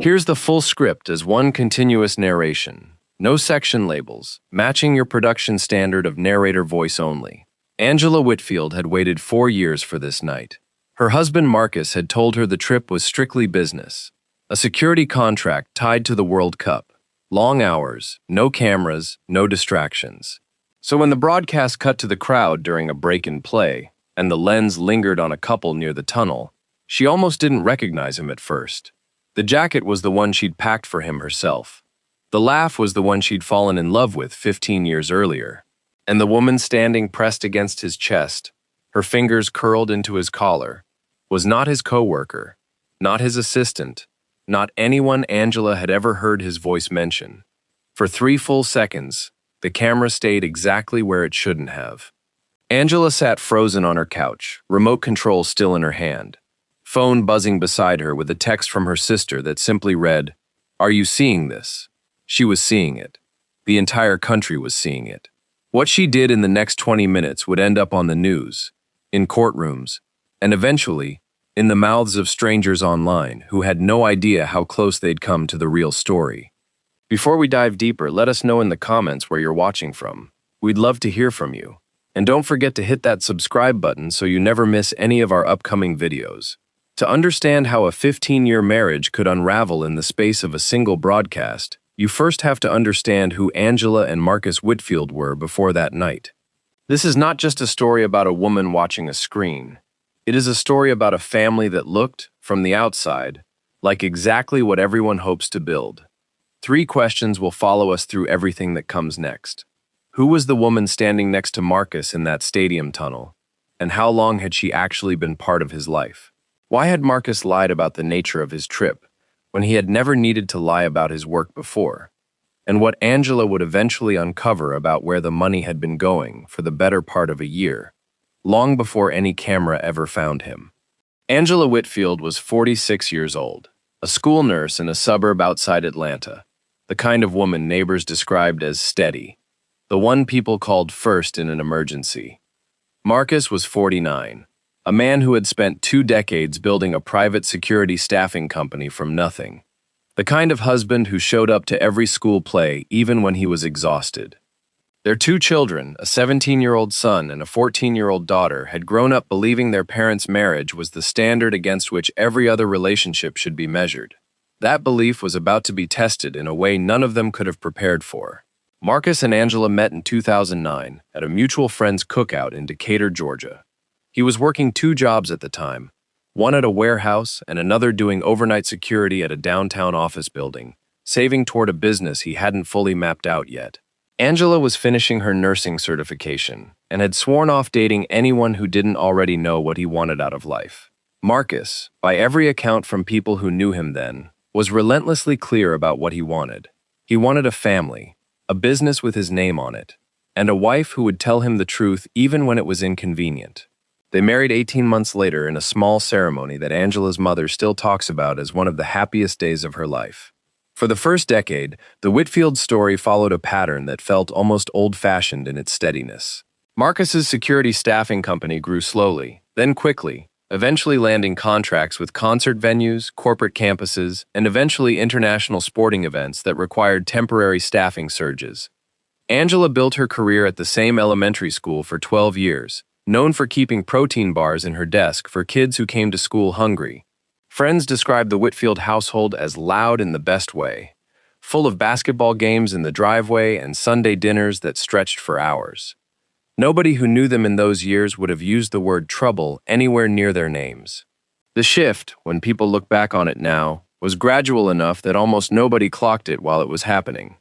Here's the full script as one continuous narration. No section labels, matching your production standard of narrator voice only. Angela Whitfield had waited 4 years for this night. Her husband Marcus had told her the trip was strictly business. A security contract tied to the World Cup. Long hours, no cameras, no distractions. So when the broadcast cut to the crowd during a break in play, and the lens lingered on a couple near the tunnel, she almost didn't recognize him at first. The jacket was the one she'd packed for him herself. The laugh was the one she'd fallen in love with 15 years earlier. And the woman standing pressed against his chest, her fingers curled into his collar, was not his coworker, not his assistant, not anyone Angela had ever heard his voice mention. For 3 full seconds, the camera stayed exactly where it shouldn't have. Angela sat frozen on her couch, remote control still in her hand. Phone buzzing beside her with a text from her sister that simply read, "Are you seeing this?" She was seeing it. The entire country was seeing it. What she did in the next 20 minutes would end up on the news, in courtrooms, and eventually, in the mouths of strangers online who had no idea how close they'd come to the real story. Before we dive deeper, let us know in the comments where you're watching from. We'd love to hear from you. And don't forget to hit that subscribe button so you never miss any of our upcoming videos. To understand how a 15-year marriage could unravel in the space of a single broadcast, you first have to understand who Angela and Marcus Whitfield were before that night. This is not just a story about a woman watching a screen. It is a story about a family that looked, from the outside, like exactly what everyone hopes to build. 3 questions will follow us through everything that comes next. Who was the woman standing next to Marcus in that stadium tunnel? And how long had she actually been part of his life? Why had Marcus lied about the nature of his trip when he had never needed to lie about his work before? And what Angela would eventually uncover about where the money had been going for the better part of a year, long before any camera ever found him. Angela Whitfield was 46 years old, a school nurse in a suburb outside Atlanta, the kind of woman neighbors described as steady, the one people called first in an emergency. Marcus was 49. A man who had spent 2 decades building a private security staffing company from nothing. The kind of husband who showed up to every school play even when he was exhausted. Their 2 children, a 17-year-old son and a 14-year-old daughter, had grown up believing their parents' marriage was the standard against which every other relationship should be measured. That belief was about to be tested in a way none of them could have prepared for. Marcus and Angela met in 2009 at a mutual friend's cookout in Decatur, Georgia. He was working 2 jobs at the time, one at a warehouse and another doing overnight security at a downtown office building, saving toward a business he hadn't fully mapped out yet. Angela was finishing her nursing certification and had sworn off dating anyone who didn't already know what he wanted out of life. Marcus, by every account from people who knew him then, was relentlessly clear about what he wanted. He wanted a family, a business with his name on it, and a wife who would tell him the truth even when it was inconvenient. They married 18 months later in a small ceremony that Angela's mother still talks about as one of the happiest days of her life. For the first decade, the Whitfield story followed a pattern that felt almost old-fashioned in its steadiness. Marcus's security staffing company grew slowly, then quickly, eventually landing contracts with concert venues, corporate campuses, and eventually international sporting events that required temporary staffing surges. Angela built her career at the same elementary school for 12 years, known for keeping protein bars in her desk for kids who came to school hungry. Friends described the Whitfield household as loud in the best way, full of basketball games in the driveway and Sunday dinners that stretched for hours. Nobody who knew them in those years would have used the word trouble anywhere near their names. The shift, when people look back on it now, was gradual enough that almost nobody clocked it while it was happening.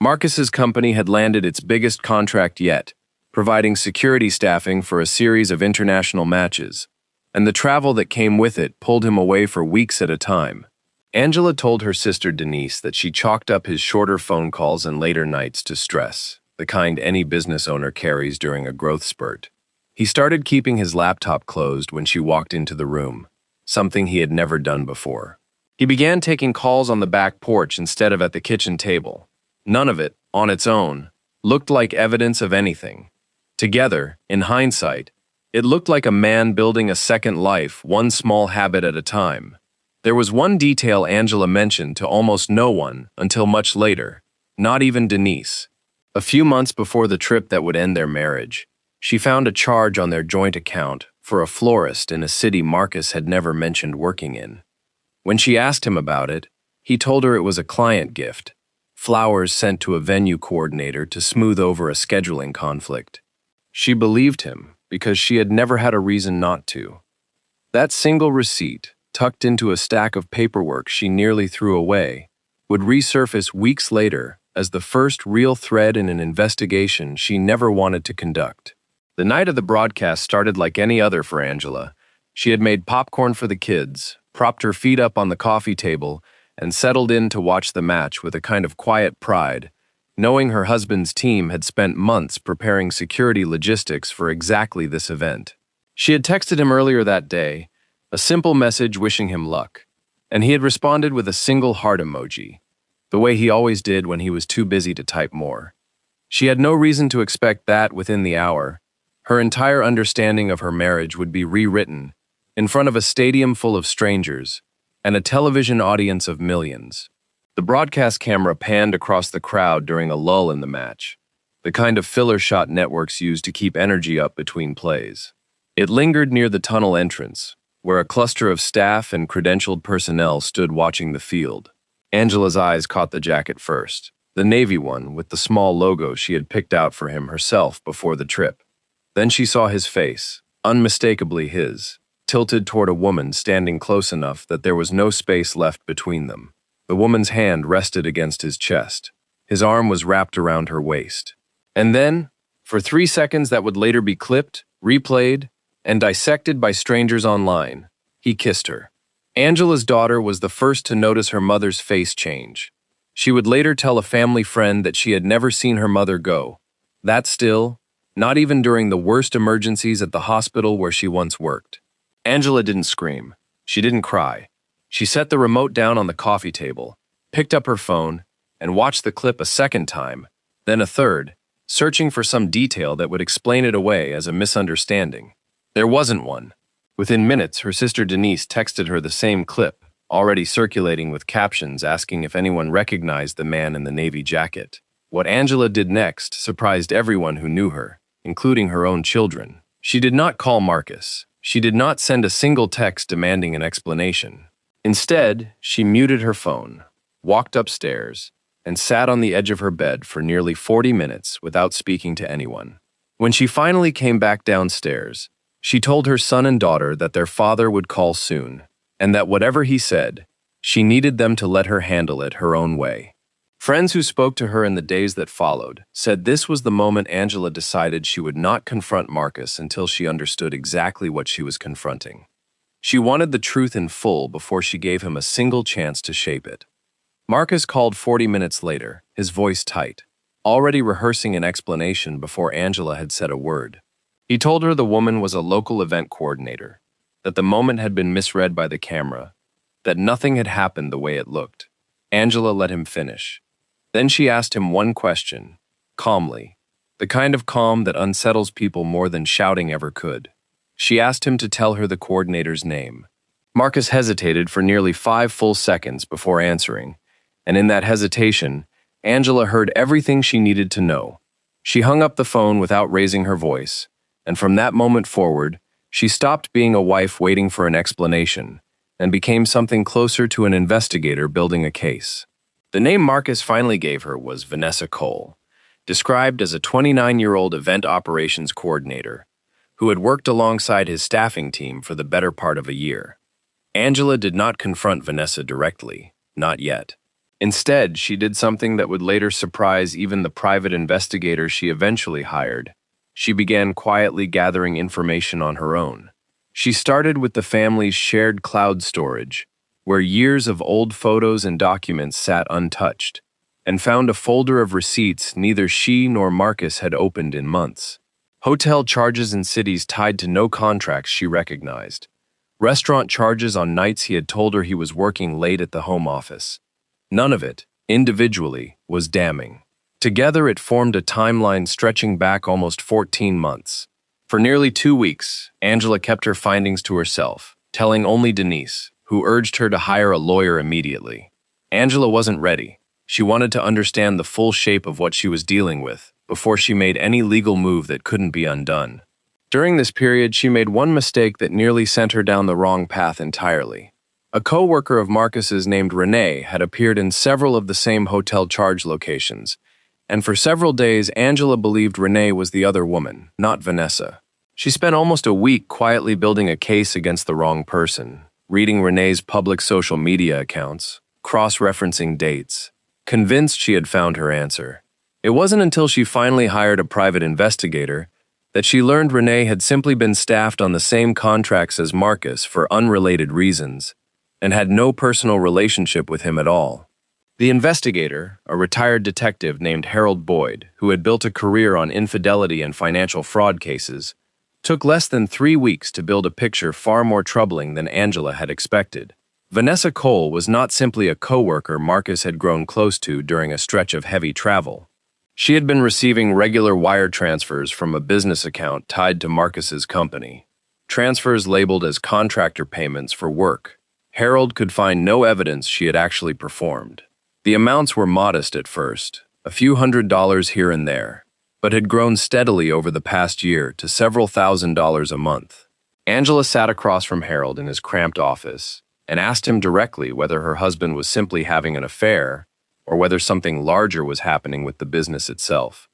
Marcus's company had landed its biggest contract yet, providing security staffing for a series of international matches, and the travel that came with it pulled him away for weeks at a time. Angela told her sister Denise that she chalked up his shorter phone calls and later nights to stress, the kind any business owner carries during a growth spurt. He started keeping his laptop closed when she walked into the room, something he had never done before. He began taking calls on the back porch instead of at the kitchen table. None of it, on its own, looked like evidence of anything. Together, in hindsight, It looked like a man building a second life, one small habit at a time. There was one detail Angela mentioned to almost no one until much later, not even Denise. A few months before the trip that would end their marriage, she found a charge on their joint account for a florist in a city Marcus had never mentioned working in. When she asked him about it, he told her it was a client gift, flowers sent to a venue coordinator to smooth over a scheduling conflict. She believed him because she had never had a reason not to. That single receipt, tucked into a stack of paperwork she nearly threw away, would resurface weeks later as the first real thread in an investigation she never wanted to conduct. The night of the broadcast started like any other for Angela. She had made popcorn for the kids, propped her feet up on the coffee table, and settled in to watch the match with a kind of quiet pride, knowing her husband's team had spent months preparing security logistics for exactly this event. She had texted him earlier that day, a simple message wishing him luck, and he had responded with a single heart emoji, the way he always did when he was too busy to type more. She had no reason to expect that within the hour, her entire understanding of her marriage would be rewritten in front of a stadium full of strangers and a television audience of millions. The broadcast camera panned across the crowd during a lull in the match, the kind of filler shot networks use to keep energy up between plays. It lingered near the tunnel entrance, where a cluster of staff and credentialed personnel stood watching the field. Angela's eyes caught the jacket first, the navy one with the small logo she had picked out for him herself before the trip. Then she saw his face, unmistakably his, tilted toward a woman standing close enough that there was no space left between them. The woman's hand rested against his chest. His arm was wrapped around her waist. And then, for 3 seconds that would later be clipped, replayed, and dissected by strangers online, he kissed her. Angela's daughter was the first to notice her mother's face change. She would later tell a family friend that she had never seen her mother go. That still, not even during the worst emergencies at the hospital where she once worked. Angela didn't scream. She didn't cry. She set the remote down on the coffee table, picked up her phone, and watched the clip a second time, then a third, searching for some detail that would explain it away as a misunderstanding. There wasn't one. Within minutes, her sister Denise texted her the same clip, already circulating with captions asking if anyone recognized the man in the navy jacket. What Angela did next surprised everyone who knew her, including her own children. She did not call Marcus. She did not send a single text demanding an explanation. Instead, she muted her phone, walked upstairs, and sat on the edge of her bed for nearly 40 minutes without speaking to anyone. When she finally came back downstairs, she told her son and daughter that their father would call soon, and that whatever he said, she needed them to let her handle it her own way. Friends who spoke to her in the days that followed said this was the moment Angela decided she would not confront Marcus until she understood exactly what she was confronting. She wanted the truth in full before she gave him a single chance to shape it. Marcus called 40 minutes later, his voice tight, already rehearsing an explanation before Angela had said a word. He told her the woman was a local event coordinator, that the moment had been misread by the camera, that nothing had happened the way it looked. Angela let him finish. Then she asked him one question, calmly, the kind of calm that unsettles people more than shouting ever could. She asked him to tell her the coordinator's name. Marcus hesitated for nearly 5 full seconds before answering, and in that hesitation, Angela heard everything she needed to know. She hung up the phone without raising her voice, and from that moment forward, she stopped being a wife waiting for an explanation and became something closer to an investigator building a case. The name Marcus finally gave her was Vanessa Cole, described as a 29-year-old event operations coordinator who had worked alongside his staffing team for the better part of a year. Angela did not confront Vanessa directly, not yet. Instead, she did something that would later surprise even the private investigator she eventually hired. She began quietly gathering information on her own. She started with the family's shared cloud storage, where years of old photos and documents sat untouched, and found a folder of receipts neither she nor Marcus had opened in months. Hotel charges in cities tied to no contracts she recognized. Restaurant charges on nights he had told her he was working late at the home office. None of it, individually, was damning. Together it formed a timeline stretching back almost 14 months. For nearly 2 weeks, Angela kept her findings to herself, telling only Denise, who urged her to hire a lawyer immediately. Angela wasn't ready. She wanted to understand the full shape of what she was dealing with before she made any legal move that couldn't be undone. During this period, she made one mistake that nearly sent her down the wrong path entirely. A co-worker of Marcus's named Renee had appeared in several of the same hotel charge locations, and for several days Angela believed Renee was the other woman, not Vanessa. She spent almost a week quietly building a case against the wrong person, reading Renee's public social media accounts, cross-referencing dates, convinced she had found her answer. It wasn't until she finally hired a private investigator that she learned Renee had simply been staffed on the same contracts as Marcus for unrelated reasons and had no personal relationship with him at all. The investigator, a retired detective named Harold Boyd, who had built a career on infidelity and financial fraud cases, took less than 3 weeks to build a picture far more troubling than Angela had expected. Vanessa Cole was not simply a co-worker Marcus had grown close to during a stretch of heavy travel. She had been receiving regular wire transfers from a business account tied to Marcus's company. Transfers labeled as contractor payments for work. Harold could find no evidence she had actually performed. The amounts were modest at first, a few $100s here and there, but had grown steadily over the past year to several $1,000s a month. Angela sat across from Harold in his cramped office and asked him directly whether her husband was simply having an affair or whether something larger was happening with the business itself.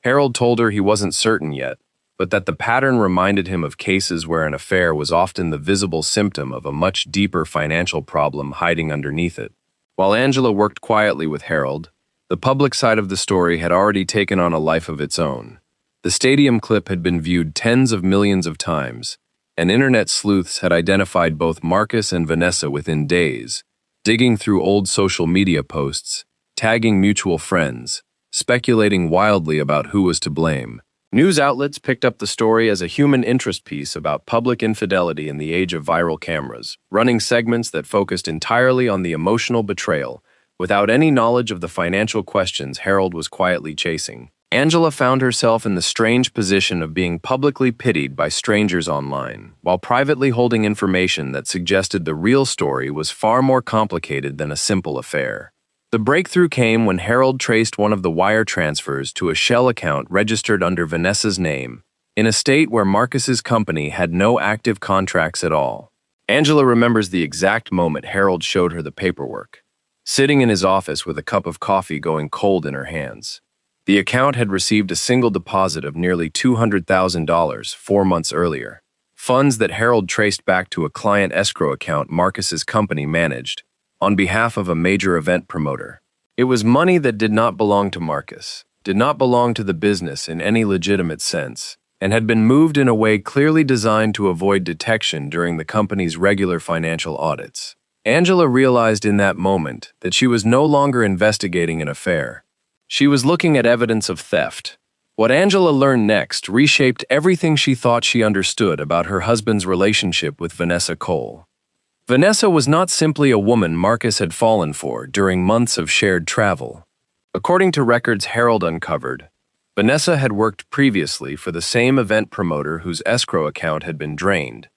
Harold told her he wasn't certain yet, but that the pattern reminded him of cases where an affair was often the visible symptom of a much deeper financial problem hiding underneath it. While Angela worked quietly with Harold, the public side of the story had already taken on a life of its own. The stadium clip had been viewed tens of millions of times, and internet sleuths had identified both Marcus and Vanessa within days, digging through old social media posts, tagging mutual friends, speculating wildly about who was to blame. News outlets picked up the story as a human interest piece about public infidelity in the age of viral cameras, running segments that focused entirely on the emotional betrayal, without any knowledge of the financial questions Harold was quietly chasing. Angela found herself in the strange position of being publicly pitied by strangers online, while privately holding information that suggested the real story was far more complicated than a simple affair. The breakthrough came when Harold traced one of the wire transfers to a shell account registered under Vanessa's name, in a state where Marcus's company had no active contracts at all. Angela remembers the exact moment Harold showed her the paperwork, sitting in his office with a cup of coffee going cold in her hands. The account had received a single deposit of nearly $200,000 4 months earlier, funds that Harold traced back to a client escrow account Marcus's company managed, on behalf of a major event promoter. It was money that did not belong to Marcus, did not belong to the business in any legitimate sense, and had been moved in a way clearly designed to avoid detection during the company's regular financial audits. Angela realized in that moment that she was no longer investigating an affair. She was looking at evidence of theft. What Angela learned next reshaped everything she thought she understood about her husband's relationship with Vanessa Cole. Vanessa was not simply a woman Marcus had fallen for during months of shared travel. According to records Harold uncovered, Vanessa had worked previously for the same event promoter whose escrow account had been drained,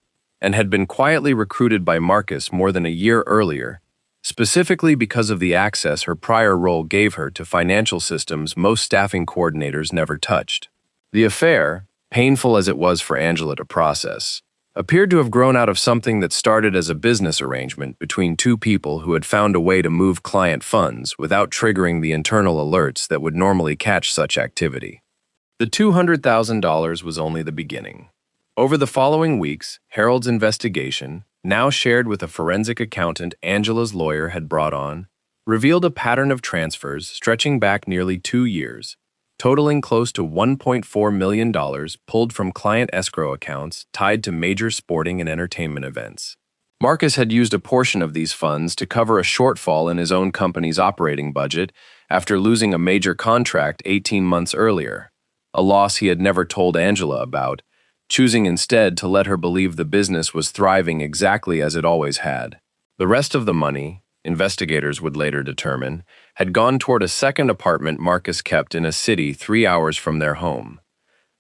and had been quietly recruited by Marcus more than a year earlier, specifically because of the access her prior role gave her to financial systems most staffing coordinators never touched. The affair, painful as it was for Angela to process, appeared to have grown out of something that started as a business arrangement between two people who had found a way to move client funds without triggering the internal alerts that would normally catch such activity. The $200,000 was only the beginning. Over the following weeks, Harold's investigation, now shared with a forensic accountant Angela's lawyer had brought on, revealed a pattern of transfers stretching back nearly 2 years, totaling close to $1.4 million pulled from client escrow accounts tied to major sporting and entertainment events. Marcus had used a portion of these funds to cover a shortfall in his own company's operating budget after losing a major contract 18 months earlier, a loss he had never told Angela about, choosing instead to let her believe the business was thriving exactly as it always had. The rest of the money, investigators would later determine, had gone toward a second apartment Marcus kept in a city 3 hours from their home.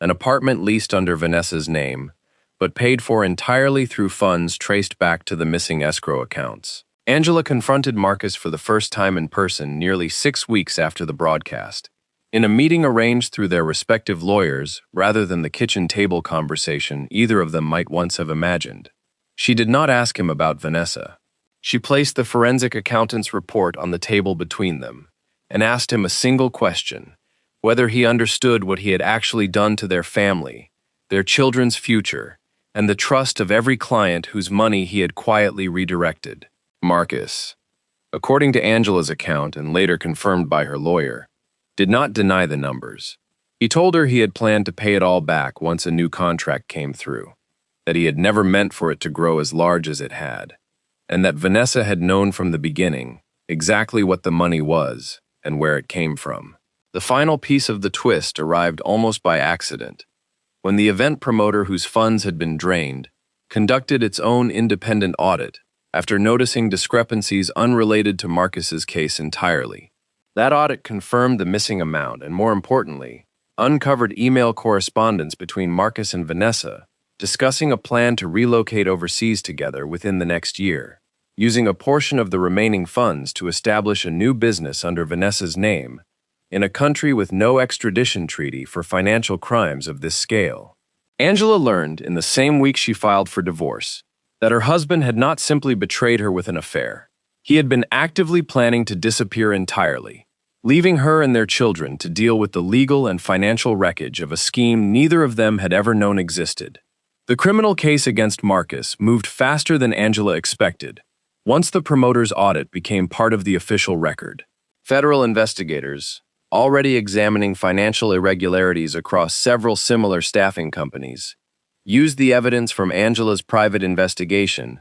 an apartment leased under Vanessa's name, but paid for entirely through funds traced back to the missing escrow accounts. Angela confronted Marcus for the first time in person nearly 6 weeks after the broadcast. In a meeting arranged through their respective lawyers, rather than the kitchen table conversation either of them might once have imagined. She did not ask him about Vanessa. She placed the forensic accountant's report on the table between them and asked him a single question: whether he understood what he had actually done to their family, their children's future, and the trust of every client whose money he had quietly redirected. Marcus, according to Angela's account and later confirmed by her lawyer, did not deny the numbers. He told her he had planned to pay it all back once a new contract came through, that he had never meant for it to grow as large as it had, and that Vanessa had known from the beginning exactly what the money was and where it came from. The final piece of the twist arrived almost by accident, when the event promoter whose funds had been drained conducted its own independent audit after noticing discrepancies unrelated to Marcus's case entirely. That audit confirmed the missing amount and, more importantly, uncovered email correspondence between Marcus and Vanessa discussing a plan to relocate overseas together within the next year, using a portion of the remaining funds to establish a new business under Vanessa's name in a country with no extradition treaty for financial crimes of this scale. Angela learned in the same week she filed for divorce that her husband had not simply betrayed her with an affair. He had been actively planning to disappear entirely, leaving her and their children to deal with the legal and financial wreckage of a scheme neither of them had ever known existed. The criminal case against Marcus moved faster than Angela expected once the promoter's audit became part of the official record. Federal investigators, already examining financial irregularities across several similar staffing companies, used the evidence from Angela's private investigation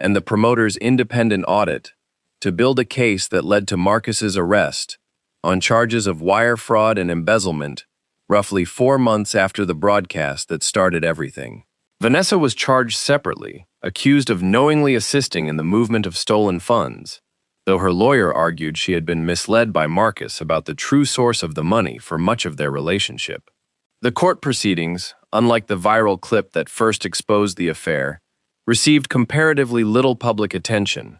and the promoter's independent audit to build a case that led to Marcus's arrest on charges of wire fraud and embezzlement roughly 4 months after the broadcast that started everything. Vanessa was charged separately, accused of knowingly assisting in the movement of stolen funds, though her lawyer argued she had been misled by Marcus about the true source of the money for much of their relationship. The court proceedings, unlike the viral clip that first exposed the affair, received comparatively little public attention,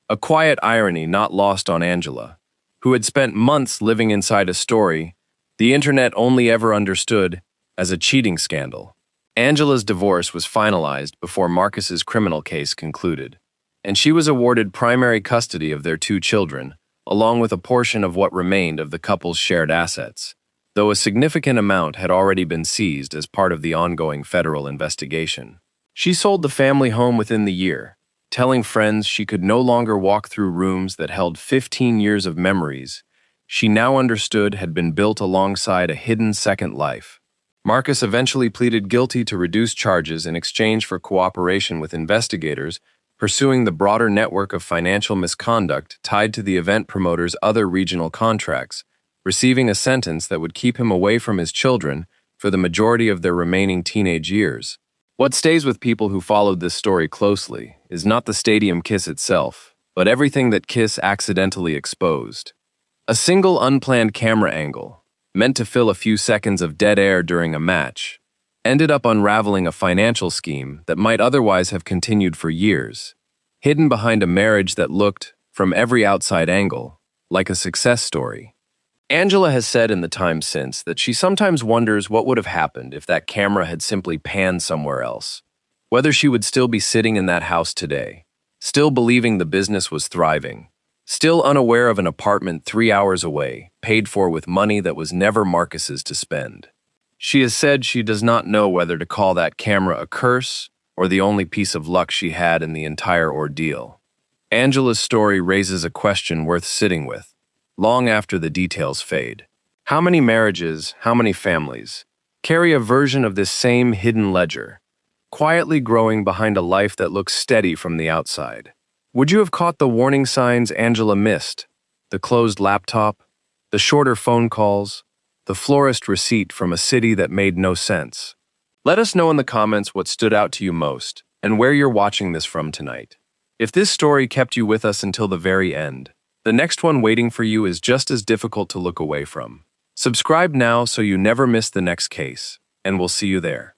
a quiet irony not lost on Angela, who had spent months living inside a story the internet only ever understood as a cheating scandal. Angela's divorce was finalized before Marcus's criminal case concluded, and she was awarded primary custody of their 2 children, along with a portion of what remained of the couple's shared assets, though a significant amount had already been seized as part of the ongoing federal investigation. She sold the family home within the year, telling friends she could no longer walk through rooms that held 15 years of memories she now understood had been built alongside a hidden second life. Marcus eventually pleaded guilty to reduced charges in exchange for cooperation with investigators pursuing the broader network of financial misconduct tied to the event promoter's other regional contracts, receiving a sentence that would keep him away from his children for the majority of their remaining teenage years. What stays with people who followed this story closely is not the stadium kiss itself, but everything that Kiss accidentally exposed. A single unplanned camera angle, meant to fill a few seconds of dead air during a match, ended up unraveling a financial scheme that might otherwise have continued for years, hidden behind a marriage that looked, from every outside angle, like a success story. Angela has said in the time since that she sometimes wonders what would have happened if that camera had simply panned somewhere else, whether she would still be sitting in that house today, still believing the business was thriving, still unaware of an apartment 3 hours away, paid for with money that was never Marcus's to spend. She has said she does not know whether to call that camera a curse or the only piece of luck she had in the entire ordeal. Angela's story raises a question worth sitting with, long after the details fade. How many marriages, how many families, carry a version of this same hidden ledger, quietly growing behind a life that looks steady from the outside? Would you have caught the warning signs Angela missed? The closed laptop, the shorter phone calls, the florist receipt from a city that made no sense. Let us know in the comments what stood out to you most and where you're watching this from tonight. If this story kept you with us until the very end, the next one waiting for you is just as difficult to look away from. Subscribe now so you never miss the next case. and we'll see you there.